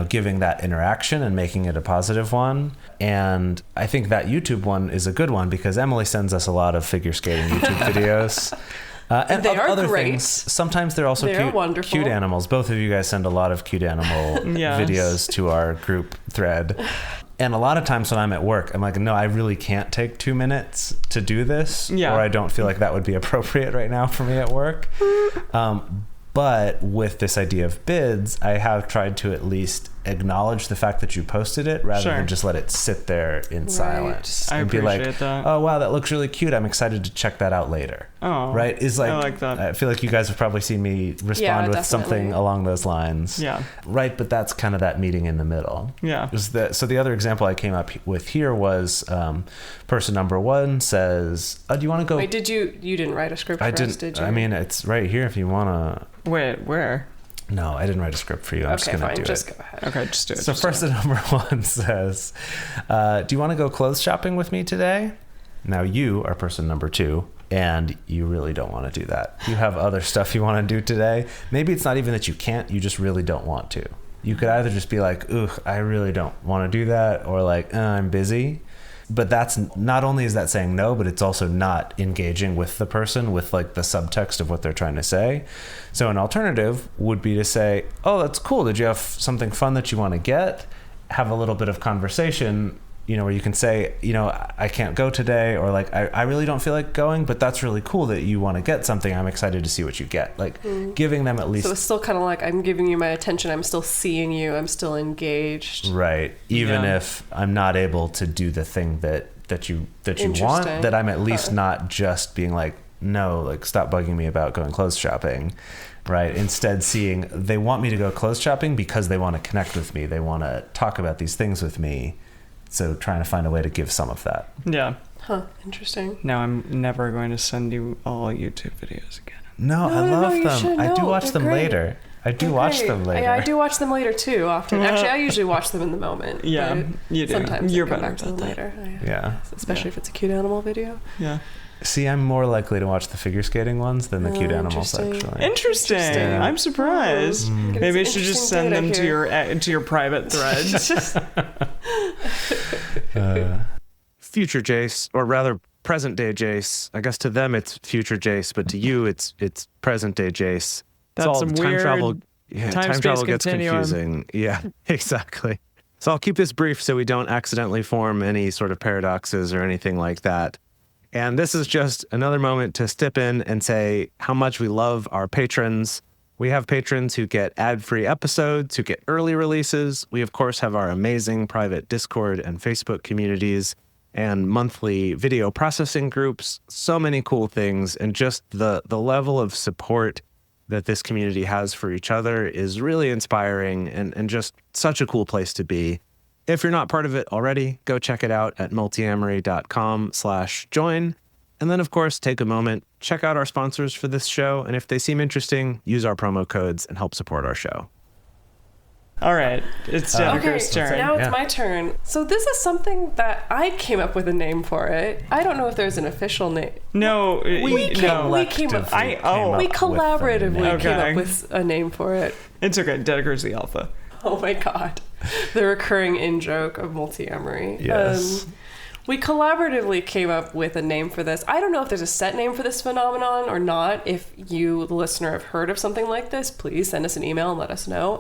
giving that interaction and making it a positive one. And I think that YouTube one is a good one because Emily sends us a lot of figure skating YouTube videos. And they are other great. things. Sometimes they're also wonderful. Cute animals. Both of you guys send a lot of cute animal videos to our group thread. And a lot of times when I'm at work, I'm like, no, I really can't take 2 minutes to do this. Or I don't feel like that would be appropriate right now for me at work. But with this idea of bids, I have tried to at least acknowledge the fact that you posted it rather than just let it sit there in silence. I and be appreciate like, that. oh, wow, that looks really cute. I'm excited to check that out later. Oh, right? Is like, I like that. I feel like you guys have probably seen me respond with something along those lines. Yeah. Right, but that's kind of that meeting in the middle. Yeah. So the other example I came up with here was person number one says, do you want to go... Wait, you didn't write a script for us, did you? I mean, it's right here if you want to... Wait, where? No, I didn't write a script for you. I'm just going to do it. Just go ahead. Okay, just do it. So person number one says, do you want to go clothes shopping with me today? Now you are person number two, and you really don't want to do that. You have other stuff you want to do today. Maybe it's not even that you can't, you just really don't want to. You could either just be like, ugh, I really don't want to do that, or like, I'm busy. But that's not only is that saying no, but it's also not engaging with the person with like the subtext of what they're trying to say. So an alternative would be to say, oh, that's cool. Did you have something fun that you want to get? Have a little bit of conversation, where you can say, I can't go today, or like, I really don't feel like going, but that's really cool that you want to get something. I'm excited to see what you get. Like giving them at least. So it's still kind of like, I'm giving you my attention. I'm still seeing you. I'm still engaged. Right. Even if I'm not able to do the thing that you want, that I'm at least not just being like, no, like stop bugging me about going clothes shopping. Right. Instead, seeing they want me to go clothes shopping because they want to connect with me. They want to talk about these things with me. So trying to find a way to give some of that. Yeah. Huh. Interesting. Now I'm never going to send you all YouTube videos again. No, I love them. I do watch them later. I do watch them later. Yeah, I do watch them later too. Often, actually, I usually watch them in the moment. Yeah, you do. Sometimes you're come better back to them later. Yeah. Especially if it's a cute animal video. Yeah. See, I'm more likely to watch the figure skating ones than the cute animals, actually. Interesting. I'm surprised. Maybe I should just send them to your private threads. Future Jase, or rather present day Jase. I guess to them it's future Jase, but to you it's present day Jase. That's some weird time travel gets confusing. Yeah, exactly. So I'll keep this brief so we don't accidentally form any sort of paradoxes or anything like that. And this is just another moment to step in and say how much we love our patrons. We have patrons who get ad-free episodes, who get early releases. We, of course, have our amazing private Discord and Facebook communities and monthly video processing groups. So many cool things. And just the level of support that this community has for each other is really inspiring and just such a cool place to be. If you're not part of it already, go check it out at multiamory.com/join. And then, of course, take a moment, check out our sponsors for this show, and if they seem interesting, use our promo codes and help support our show. All right, it's Dedeker's turn. Now it's my turn. So this is something that I came up with a name for it. I don't know if there's an official name. No, we came up. We collaboratively came up with a name for it. It's okay. Dedeker's the alpha. Oh my god, the recurring in-joke of Multiamory. Yes. We collaboratively came up with a name for this. I don't know if there's a set name for this phenomenon or not. If you, the listener, have heard of something like this, please send us an email and let us know.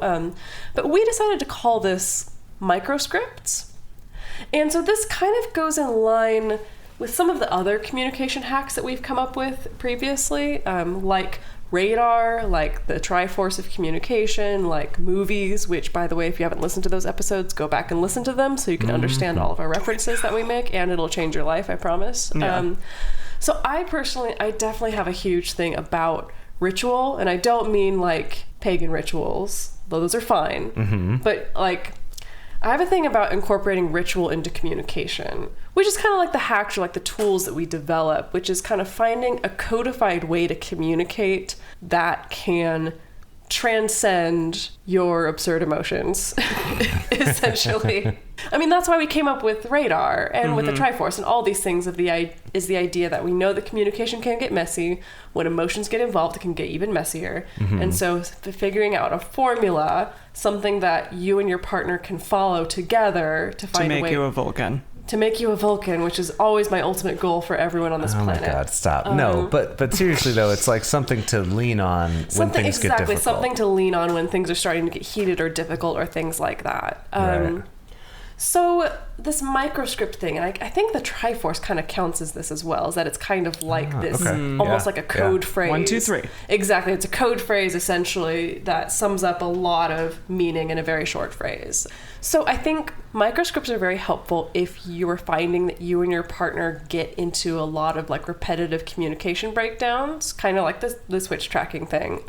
But we decided to call this microscripts. And so this kind of goes in line with some of the other communication hacks that we've come up with previously, like radar, like the Triforce of communication, like movies, which, by the way, if you haven't listened to those episodes, go back and listen to them so you can understand all of our references that we make, and it'll change your life, I promise. Yeah. So I definitely have a huge thing about ritual, and I don't mean like pagan rituals, though those are fine, but like I have a thing about incorporating ritual into communication, which is kind of like the hacks or like the tools that we develop, which is kind of finding a codified way to communicate that can transcend your absurd emotions, essentially. I mean, that's why we came up with radar and with the Triforce and all these things is the idea that we know that communication can get messy. When emotions get involved, it can get even messier. And so figuring out a formula, something that you and your partner can follow together to find a way... To make you a Vulcan. To make you a Vulcan, which is always my ultimate goal for everyone on this planet. Oh my God, stop. No, but seriously though, it's like something to lean on when things get difficult. Something to lean on when things are starting to get heated or difficult or things like that. Right. So this microscript thing, and I think the Triforce kind of counts as this as well, is that it's kind of like this, almost like a code phrase. 1, 2, 3. Exactly. It's a code phrase, essentially, that sums up a lot of meaning in a very short phrase. So I think microscripts are very helpful if you are finding that you and your partner get into a lot of like repetitive communication breakdowns, kind of like the switch tracking thing.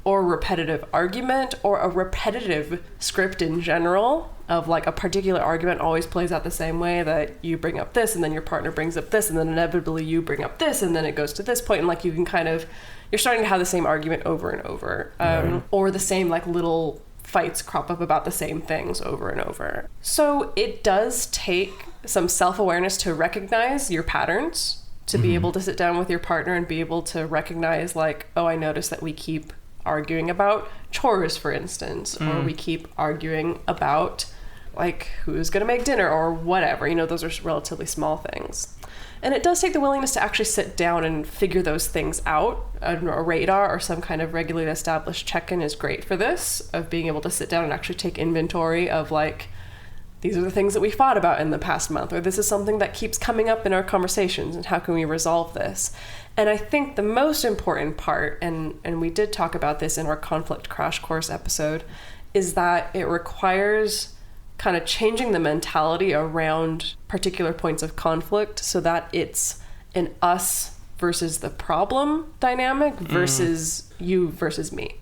Or repetitive argument, or a repetitive script in general of like a particular argument always plays out the same way, that you bring up this and then your partner brings up this and then inevitably you bring up this and then it goes to this point, and like you can kind of, you're starting to have the same argument over and over, or the same like little fights crop up about the same things over and over. So it does take some self-awareness to recognize your patterns, to be able to sit down with your partner and be able to recognize like, oh, I notice that we keep arguing about chores, for instance, or we keep arguing about like who's going to make dinner or whatever. You know, those are relatively small things. And it does take the willingness to actually sit down and figure those things out. A radar or some kind of regularly established check-in is great for this, of being able to sit down and actually take inventory of like, these are the things that we fought about in the past month, or this is something that keeps coming up in our conversations, and how can we resolve this? And I think the most important part, and we did talk about this in our conflict crash course episode, is that it requires kind of changing the mentality around particular points of conflict so that it's an us versus the problem dynamic versus you versus me.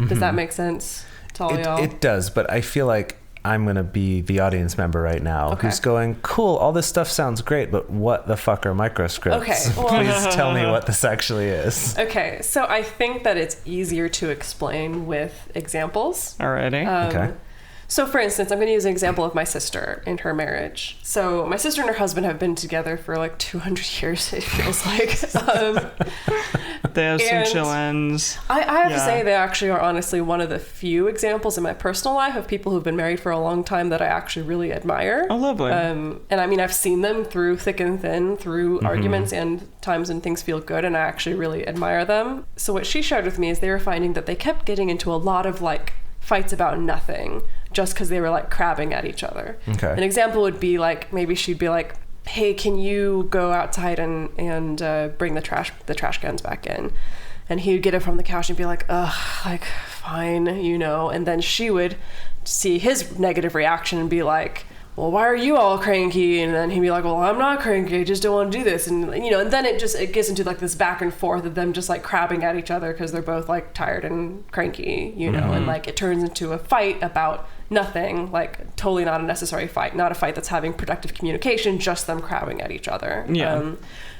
Does that make sense to all y'all? It does, but I feel like I'm going to be the audience member right now who's going, cool, all this stuff sounds great, but what the fuck are microscripts? Okay, well, please tell me what this actually is. Okay, so I think that it's easier to explain with examples. Alrighty. Okay. So for instance, I'm going to use an example of my sister and her marriage. So my sister and her husband have been together for like 200 years, it feels like. They have some chill-ins. I have to say they actually are honestly one of the few examples in my personal life of people who've been married for a long time that I actually really admire. Oh, lovely. And I mean, I've seen them through thick and thin, through arguments and times when things feel good, and I actually really admire them. So what she shared with me is they were finding that they kept getting into a lot of like fights about nothing, just because they were like crabbing at each other. Okay. An example would be like, maybe she'd be like, hey, can you go outside and bring the trash cans back in? And he'd get it from the couch and be like, ugh, like, fine, you know. And then she would see his negative reaction and be like, well, why are you all cranky? And then he'd be like, well, I'm not cranky, I just don't want to do this. And, you know, and then it gets into like this back and forth of them just like crabbing at each other because they're both like tired and cranky, you know, and like it turns into a fight about nothing, like totally not a necessary fight, not a fight that's having productive communication, just them crabbing at each other. Yeah.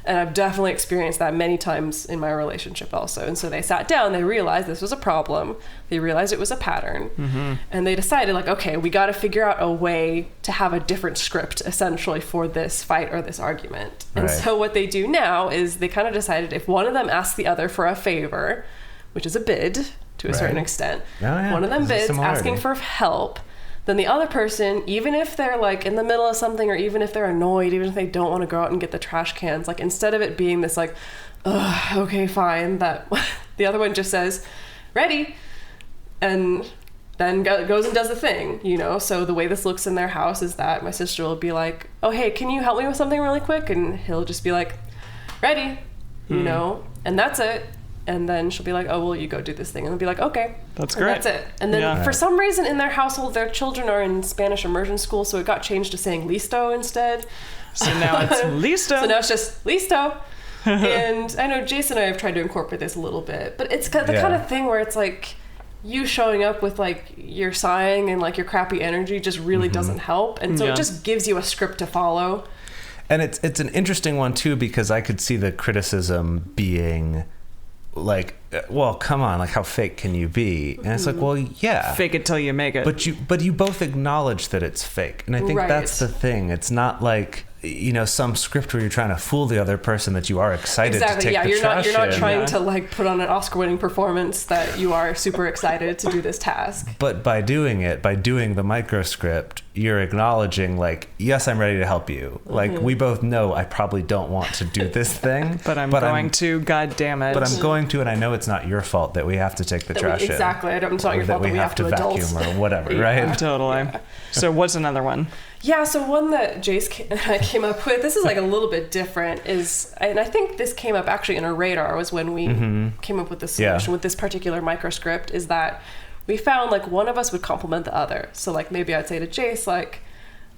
And I've definitely experienced that many times in my relationship also. And so they sat down, they realized this was a problem, they realized it was a pattern, and they decided, like, okay, we got to figure out a way to have a different script essentially for this fight or this argument. And Right. so what they do now is they kind of decided if one of them asks the other for a favor, which is a bid to a certain Right. extent, Oh, yeah. one of them There's a bids asking similarity. for help, then the other person, even if they're like in the middle of something, or even if they're annoyed, even if they don't want to go out and get the trash cans, like instead of it being this like, ugh, okay, fine, that the other one just says, ready, and then goes and does the thing, you know? So the way this looks in their house is that my sister will be like, oh, hey, can you help me with something really quick? And he'll just be like, ready, you know? And that's it. And then she'll be like, oh, well, you go do this thing. And they'll be like, okay. That's And great. that's it. And then Yeah. for some reason in their household, their children are in Spanish immersion school, so it got changed to saying listo instead. So now it's listo. So now it's just listo. And I know Jason and I have tried to incorporate this a little bit, but it's the Yeah. kind of thing where it's like you showing up with like your sighing and like your crappy energy just really doesn't help. And so Yeah. it just gives you a script to follow. And it's an interesting one too, because I could see the criticism being like, well, come on, like how fake can you be? And it's like, well, yeah. Fake it till you make it. But you both acknowledge that it's fake. And I think Right. that's the thing. It's not like, you know, some script where you're trying to fool the other person that you are excited to Exactly. take Yeah, the you're trash not in. trying to like put on an Oscar-winning performance that you are super excited to do this task. But by doing the microscript, you're acknowledging like, yes, I'm ready to help you. Like we both know I probably don't want to do this thing, but I'm going to, God damn it. But I'm going to, and I know it's not your fault that we have to take the trash in. Exactly. It's not Or your fault that we have to vacuum adults. or whatever, Yeah. right? Totally. So what's another one? Yeah, so one that Jase and I came up with, this is like a little bit different, is, and I think this came up actually in a radar, was when we came up with the solution with this particular microscript, is that we found like one of us would compliment the other. So like maybe I'd say to Jase like,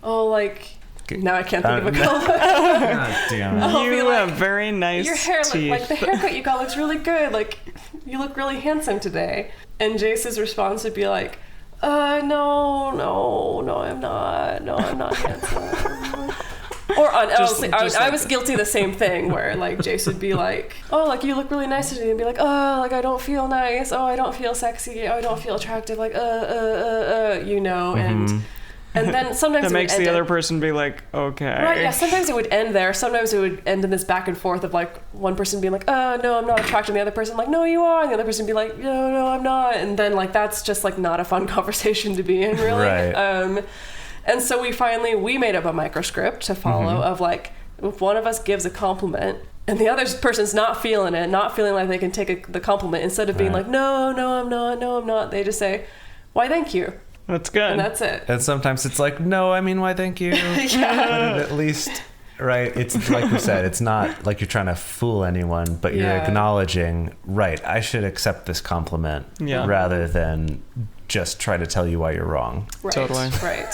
oh, like, now I can't think of a compliment. God damn it. I'll be You like, have very nice your hair, teeth. like the haircut you got looks really good. Like, you look really handsome today. And Jace's response would be like, no, I'm not. No, I'm not handsome. Or honestly, I was guilty of the same thing where like Jase would be like, oh, like you look really nice today, and be like, oh, like I don't feel nice. Oh, I don't feel sexy. Oh, I don't feel attractive. Like, you know, and then sometimes that it makes would the end other person be like, okay. Right, yeah, sometimes it would end there. Sometimes it would end in this back and forth of like one person being like, oh, no, I'm not attracted, and the other person like, no, you are, and the other person be like, no, I'm not. And then like that's just like not a fun conversation to be in, really. Right. And so we made up a microscript to follow of like, if one of us gives a compliment and the other person's not feeling it, not feeling like they can take the compliment, instead of being like, no, I'm not, they just say, why, thank you. That's good. And that's it. And sometimes it's like, no, I mean, why, thank you. Yeah. But at least, right, it's like we said, it's not like you're trying to fool anyone, but you're Yeah. acknowledging, right, I should accept this compliment rather than just try to tell you why you're wrong. Right, Totally. Right.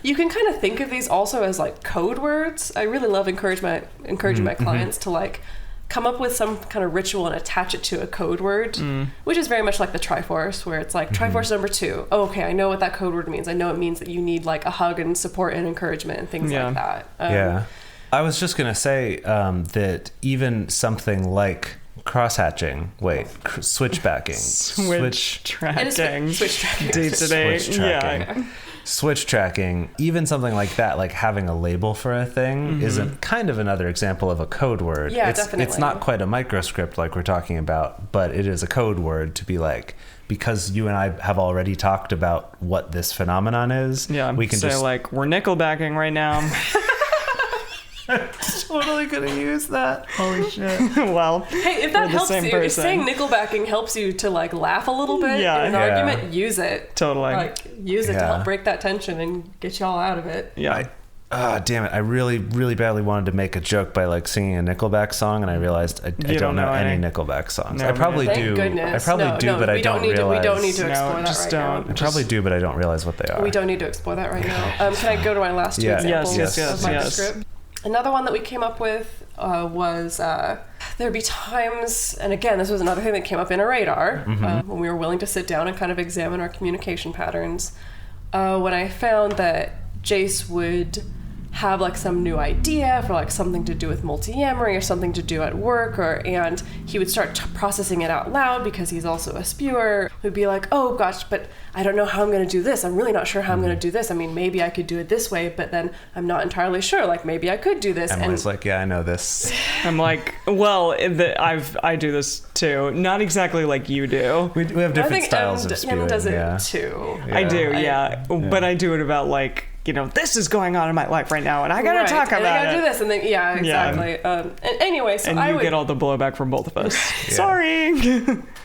You can kind of think of these also as like code words. I really love encouraging my clients to like come up with some kind of ritual and attach it to a code word, which is very much like the Triforce, where it's like Triforce number 2. Oh, okay, I know what that code word means. I know it means that you need like a hug and support and encouragement and things like that. Yeah. I was just going to say that even something like cross-hatching, switchbacking. Switch tracking. Switch tracking. Day to day. Switch tracking. Yeah. Switch tracking, even something like that, like having a label for a thing, is a kind of another example of a code word. Yeah, It's definitely. not quite a microscript like we're talking about, but it is a code word to be like, because you and I have already talked about what this phenomenon is. Yeah. we can say just like, we're nickelbacking right now. totally gonna use that. Holy shit! Well, Hey, if we're that the helps same you, if person. saying nickelbacking helps you to like laugh a little bit Yeah. in an Yeah. argument, use it. Totally. Like use it to Yeah. help break that tension and get you all out of it. Yeah. Damn it! I really, really badly wanted to make a joke by like singing a Nickelback song, and I realized I don't know any Nickelback songs. No, I probably me Thank do. goodness. I probably do, but I don't realize. We don't need to explore that just right don't. now. I probably do, but I don't realize what they are. We don't need to explore that right now. Can I go to my last two Yeah. examples Yes, of my yes. script? Another one that we came up with was there'd be times, and again, this was another thing that came up in a radar when we were willing to sit down and kind of examine our communication patterns, when I found that Jase would have like some new idea for like something to do with multiamory or something to do at work, and he would start processing it out loud because he's also a spewer. He'd be like, oh gosh, but I don't know how I'm going to do this. I'm really not sure how I'm going to do this. I mean, maybe I could do it this way, but then I'm not entirely sure. Like maybe I could do this. Emily's like, yeah, I know this. I'm like, well, I do this too. Not exactly like you do. We have different styles of spewing. Does it too. I do, yeah. But I do it about like, this is going on in my life right now, and I gotta talk about it. I gotta do this, and then exactly. And anyway, so and you get all the blowback from both of us. Sorry.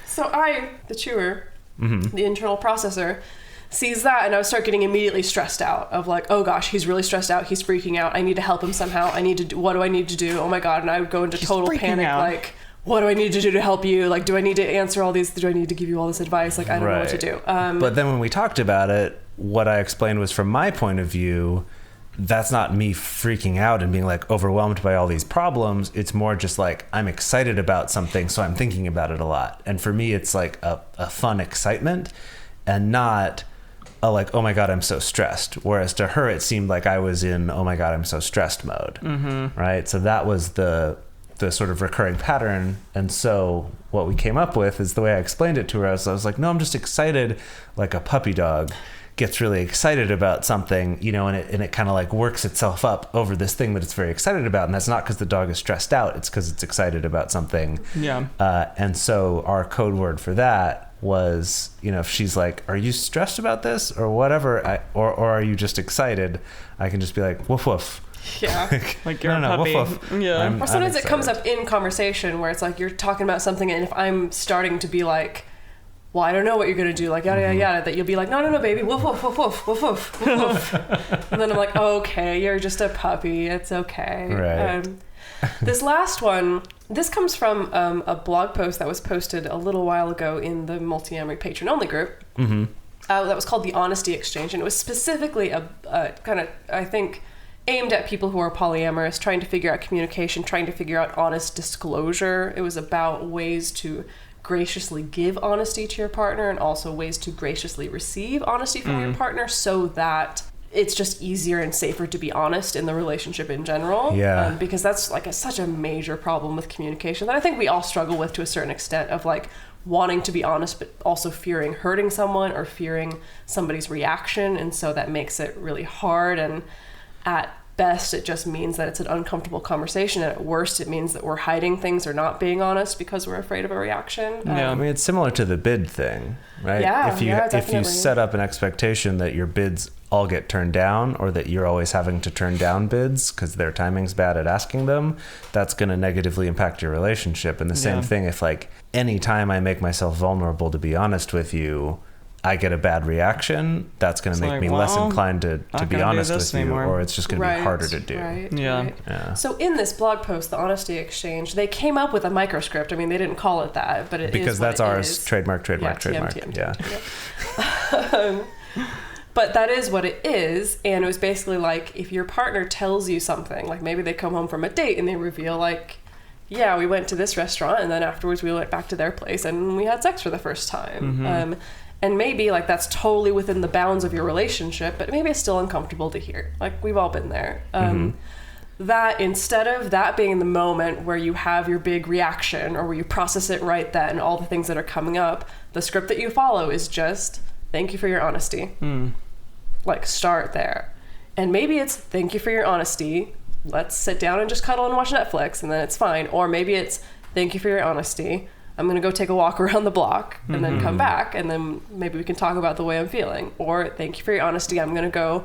So I, the chewer, the internal processor, sees that, and I would start getting immediately stressed out of like, oh gosh, he's really stressed out. He's freaking out. I need to help him somehow. What do I need to do? Oh my god! And I would go into total panic, like, what do I need to do to help you? Like, do I need to answer all these? Do I need to give you all this advice? Like, I don't know what to do. But then when we talked about it, what I explained was from my point of view, that's not me freaking out and being like overwhelmed by all these problems. It's more just like I'm excited about something, so I'm thinking about it a lot. And for me, it's like a fun excitement and not a like, oh my God, I'm so stressed. Whereas to her, it seemed like I was in, oh my God, I'm so stressed mode. Right? So that was the sort of recurring pattern. And so what we came up with is the way I explained it to her. I was like, no, I'm just excited like a puppy dog gets really excited about something, and it kind of like works itself up over this thing that it's very excited about. And that's not because the dog is stressed out. It's because it's excited about something. Yeah. And so our code word for that was, if she's like, are you stressed about this or whatever, or are you just excited? I can just be like, woof, woof. Yeah. Like you're a puppy. Woof, woof. Yeah. Or sometimes it comes up in conversation where it's like you're talking about something, and if I'm starting to be like, well, I don't know what you're going to do, like, yada, yada, yada, that you'll be like, no, baby, woof, woof, woof, woof, woof, woof, woof. And then I'm like, okay, you're just a puppy. It's okay. Right. This last one, this comes from a blog post that was posted a little while ago in the Multiamory patron-only group. That was called The Honesty Exchange, and it was specifically a kind of, I think, aimed at people who are polyamorous, trying to figure out communication, trying to figure out honest disclosure. It was about ways to graciously give honesty to your partner and also ways to graciously receive honesty from your partner so that it's just easier and safer to be honest in the relationship in general. Yeah. Because that's like such a major problem with communication that I think we all struggle with to a certain extent, of like wanting to be honest but also fearing hurting someone or fearing somebody's reaction. And so that makes it really hard, and at best it just means that it's an uncomfortable conversation, and at worst it means that we're hiding things or not being honest because we're afraid of a reaction. Yeah, I mean, it's similar to the bid thing, right? Yeah, if you set up an expectation that your bids all get turned down, or that you're always having to turn down bids because their timing's bad at asking them, that's going to negatively impact your relationship. And the same thing, if like any time I make myself vulnerable to be honest with you, I get a bad reaction, that's going to make me less inclined to be honest with you, or it's just going to be harder to do. Yeah. So in this blog post, The Honesty Exchange, they came up with a microscript. I mean, they didn't call it that, but it because is that's what ours. is. Trademark. Yeah. But that is what it is. And it was basically like, if your partner tells you something, like maybe they come home from a date and they reveal like, yeah, we went to this restaurant and then afterwards we went back to their place and we had sex for the first time. And maybe like that's totally within the bounds of your relationship, but maybe it's still uncomfortable to hear. Like we've all been there. That instead of that being the moment where you have your big reaction or where you process it right then, all the things that are coming up, the script that you follow is just, thank you for your honesty. Like start there. And maybe it's, thank you for your honesty. Let's sit down and just cuddle and watch Netflix and then it's fine. Or maybe it's, thank you for your honesty. I'm going to go take a walk around the block and then come back and then maybe we can talk about the way I'm feeling. Or thank you for your honesty. I'm going to go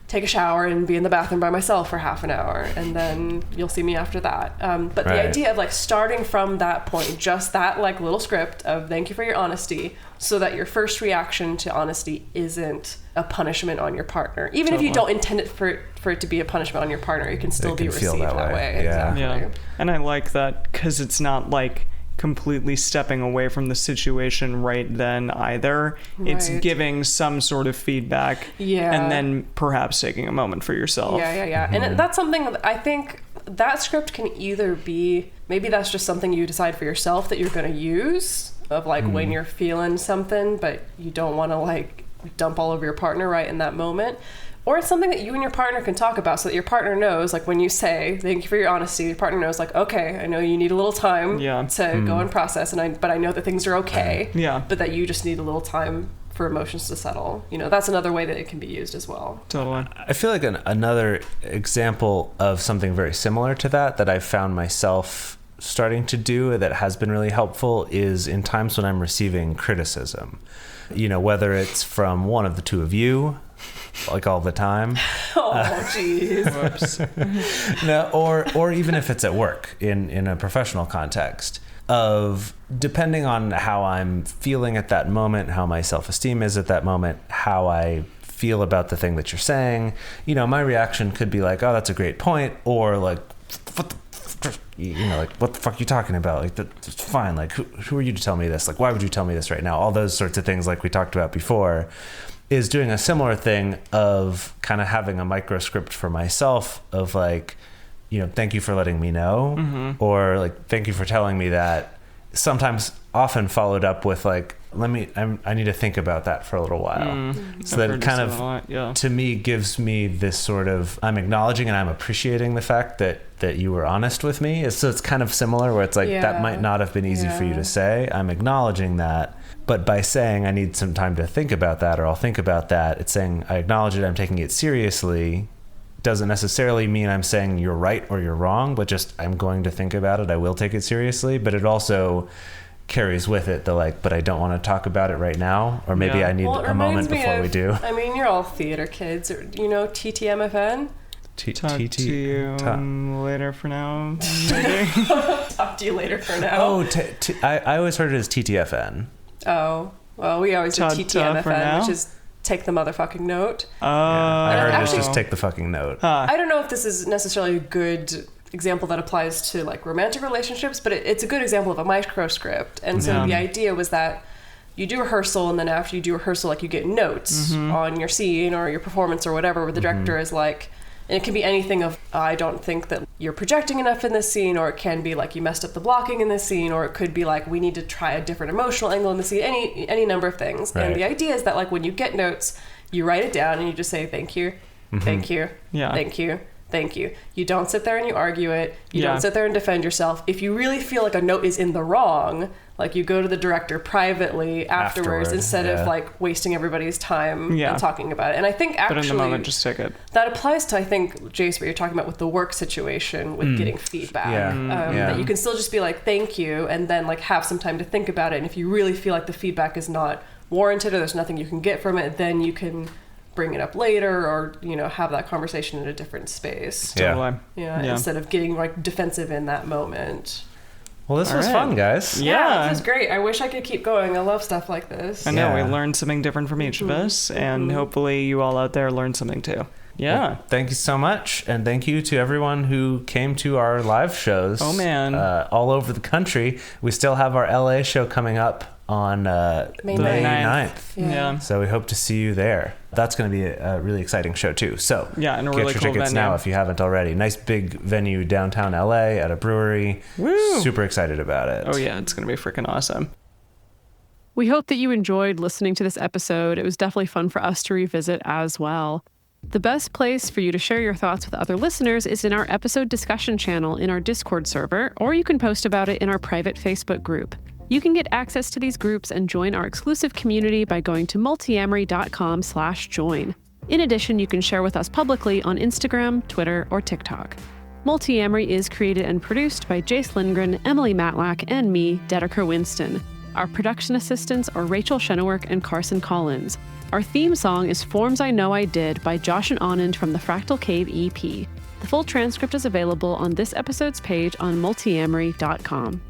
take a shower and be in the bathroom by myself for half an hour and then you'll see me after that. But the idea of like starting from that point, just that like little script of thank you for your honesty, so that your first reaction to honesty isn't a punishment on your partner. Even if you don't intend it for it to be a punishment on your partner, it can still be received that way. Exactly. Yeah. And I like that because it's not like completely stepping away from the situation right then either. It's giving some sort of feedback and then perhaps taking a moment for yourself. And that's something that I think that script can either be, maybe that's just something you decide for yourself that you're going to use, of like when you're feeling something but you don't want to like dump all over your partner right in that moment. Or it's something that you and your partner can talk about so that your partner knows, like when you say, thank you for your honesty, your partner knows, like, okay, I know you need a little time to go and process, but I know that things are okay. Yeah. But that you just need a little time for emotions to settle. That's another way that it can be used as well. Totally. I feel like another example of something very similar to that I've found myself starting to do that has been really helpful is in times when I'm receiving criticism. Whether it's from one of the two of you, like all the time. Oh, jeez. Whoops. No, or even if it's at work in a professional context, of depending on how I'm feeling at that moment, how my self-esteem is at that moment, how I feel about the thing that you're saying, my reaction could be like, oh, that's a great point, or like, what the fuck are you talking about? Like, that's fine. Like, who are you to tell me this? Like, why would you tell me this right now? All those sorts of things, like we talked about before, is doing a similar thing of kind of having a microscript for myself of like, thank you for letting me know, or like, thank you for telling me that. Sometimes, often followed up with like, I need to think about that for a little while. So that it kind of, to me, gives me this sort of, I'm acknowledging and I'm appreciating the fact that you were honest with me. So it's kind of similar where it's like, that might not have been easy for you to say. I'm acknowledging that. But by saying I need some time to think about that, or I'll think about that, it's saying I acknowledge it, I'm taking it seriously. Doesn't necessarily mean I'm saying you're right or you're wrong, but just I'm going to think about it. I will take it seriously. But it also carries with it the like, but I don't want to talk about it right now, or maybe I need a moment before we do. I mean, you're all theater kids. TTMFN? Talk to you later for now. Talk to you later for now. Oh, I always heard it as TTFN. Oh, well, we always do TTMFN, which is take the motherfucking note. I heard it as just take the fucking note. I don't know if this is necessarily a good example that applies to like romantic relationships, but it's a good example of a microscript. And so the idea was that you do rehearsal, and then after you do rehearsal, like you get notes on your scene or your performance or whatever, where the director is like, and it can be anything of, I don't think that you're projecting enough in this scene, or it can be like you messed up the blocking in this scene, or it could be like we need to try a different emotional angle in the scene, any number of things. Right. And the idea is that like when you get notes, you write it down and you just say thank you, thank you, thank you, thank you. You don't sit there and you argue it. You don't sit there and defend yourself. If you really feel like a note is in the wrong, like you go to the director privately afterwards instead of like wasting everybody's time and talking about it. And I think actually, but in the moment, just take it. That applies to, I think, Jase, what you're talking about with the work situation with getting feedback. That you can still just be like, thank you, and then like have some time to think about it. And if you really feel like the feedback is not warranted or there's nothing you can get from it, then you can bring it up later, or have that conversation in a different space. Instead of getting like defensive in that moment. Well, this was fun, guys. Yeah, this was great. I wish I could keep going. I love stuff like this. I know, we learned something different from each of us, and hopefully you all out there learned something too. Yeah. Well, thank you so much, and thank you to everyone who came to our live shows. Oh man, all over the country. We still have our LA show coming up on May 9th. Yeah. So we hope to see you there. That's going to be a really exciting show too. So and a get really your cool tickets venue now if you haven't already. Nice big venue downtown LA at a brewery. Woo! Super excited about it. Oh yeah, it's going to be freaking awesome. We hope that you enjoyed listening to this episode. It was definitely fun for us to revisit as well. The best place for you to share your thoughts with other listeners is in our episode discussion channel in our Discord server, or you can post about it in our private Facebook group. You can get access to these groups and join our exclusive community by going to multiamory.com/join. In addition, you can share with us publicly on Instagram, Twitter, or TikTok. Multiamory is created and produced by Jase Lindgren, Emily Matlack, and me, Dedeker Winston. Our production assistants are Rachel Shenowork and Carson Collins. Our theme song is Forms I Know I Did by Josh and Anand from the Fractal Cave EP. The full transcript is available on this episode's page on multiamory.com.